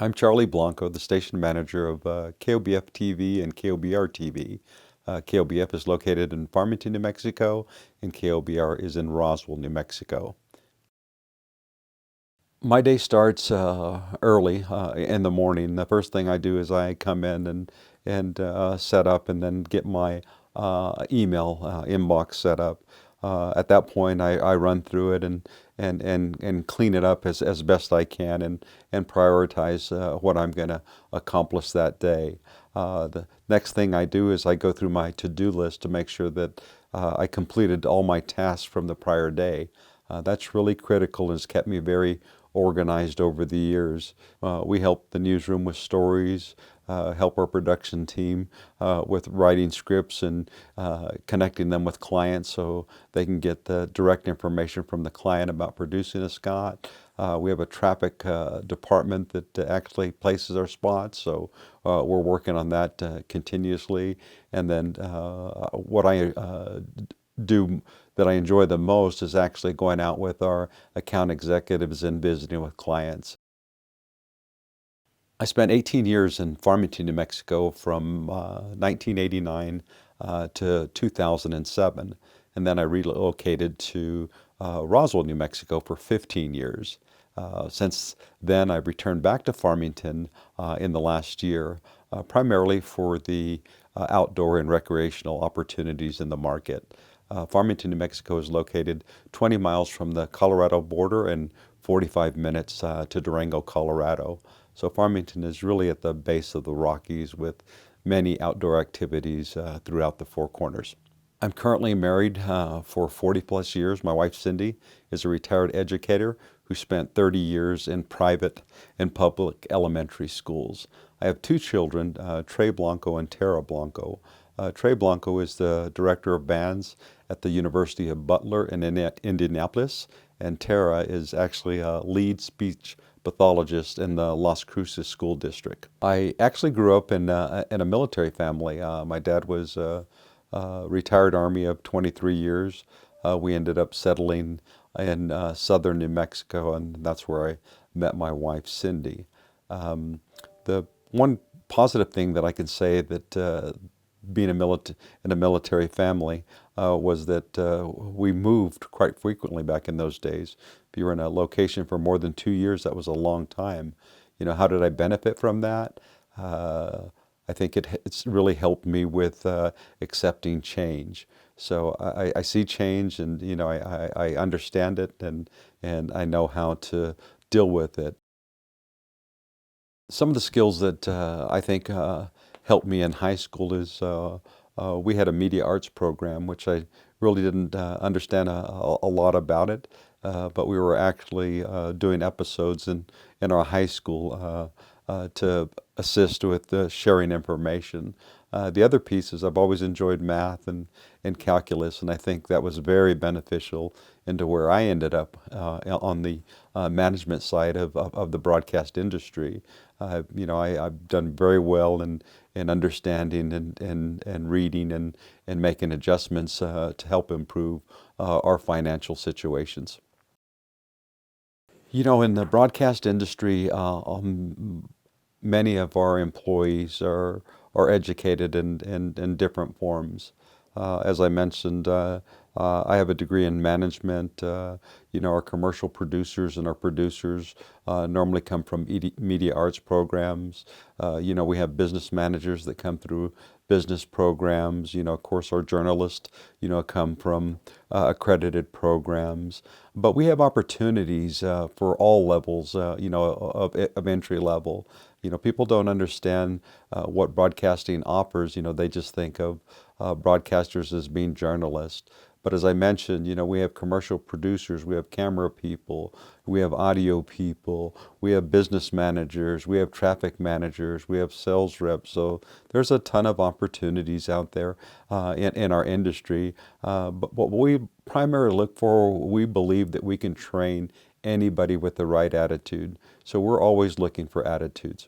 I'm Charlie Blanco, the station manager of KOBF TV and KOBR TV. KOBF is located in Farmington, New Mexico, and KOBR is in Roswell, New Mexico. My day starts early in the morning. The first thing I do is I come in and set up and then get my email inbox set up. At that point, I run through it and clean it up as best I can and prioritize what I'm going to accomplish that day. The next thing I do is I go through my to-do list to make sure that I completed all my tasks from the prior day. That's really critical and has kept me very organized over the years. We help the newsroom with stories, help our production team with writing scripts and connecting them with clients so they can get the direct information from the client about producing a spot. We have a traffic department that actually places our spots, so we're working on that continuously. And then what I do that I enjoy the most is actually going out with our account executives and visiting with clients. I spent 18 years in Farmington, New Mexico from 1989 to 2007. And then I relocated to Roswell, New Mexico for 15 years. Since then, I've returned back to Farmington in the last year, primarily for the outdoor and recreational opportunities in the market. Farmington, New Mexico is located 20 miles from the Colorado border and 45 minutes to Durango, Colorado. So Farmington is really at the base of the Rockies with many outdoor activities throughout the Four Corners. I'm currently married for 40 plus years. My wife Cindy is a retired educator who spent 30 years in private and public elementary schools. I have two children, Trey Blanco and Tara Blanco. Trey Blanco is the director of bands at the University of Butler in Indianapolis, and Tara is actually a lead speech pathologist in the Las Cruces School District. I actually grew up in a military family. My dad was retired Army of 23 years. We ended up settling in southern New Mexico, and that's where I met my wife, Cindy. The one positive thing that I can say that being in a military family was that we moved quite frequently back in those days. If you were in a location for more than 2 years, that was a long time. You know, how did I benefit from that? I think it's really helped me with accepting change. So I see change, and you know, I understand it, and I know how to deal with it. Some of the skills that I think helped me in high school is we had a media arts program, which I really didn't understand a lot about it, but we were actually doing episodes in our high school to assist with sharing information. The other piece is I've always enjoyed math and calculus, and I think that was very beneficial into where I ended up on the management side of the broadcast industry. You know, I've done very well in understanding and reading and making adjustments to help improve our financial situations. You know, in the broadcast industry, many of our employees are educated in different forms. As I mentioned, I have a degree in management. You know, our commercial producers and our producers normally come from media arts programs. You know, we have business managers that come through business programs. You know, of course, our journalists, you know, come from accredited programs. But we have opportunities for all levels, you know, of entry level. You know, people don't understand what broadcasting offers. You know, they just think of broadcasters as being journalists. But as I mentioned, you know, we have commercial producers, we have camera people, we have audio people, we have business managers, we have traffic managers, we have sales reps. So there's a ton of opportunities out there in our industry. But what we primarily look for, we believe that we can train anybody with the right attitude. So we're always looking for attitudes.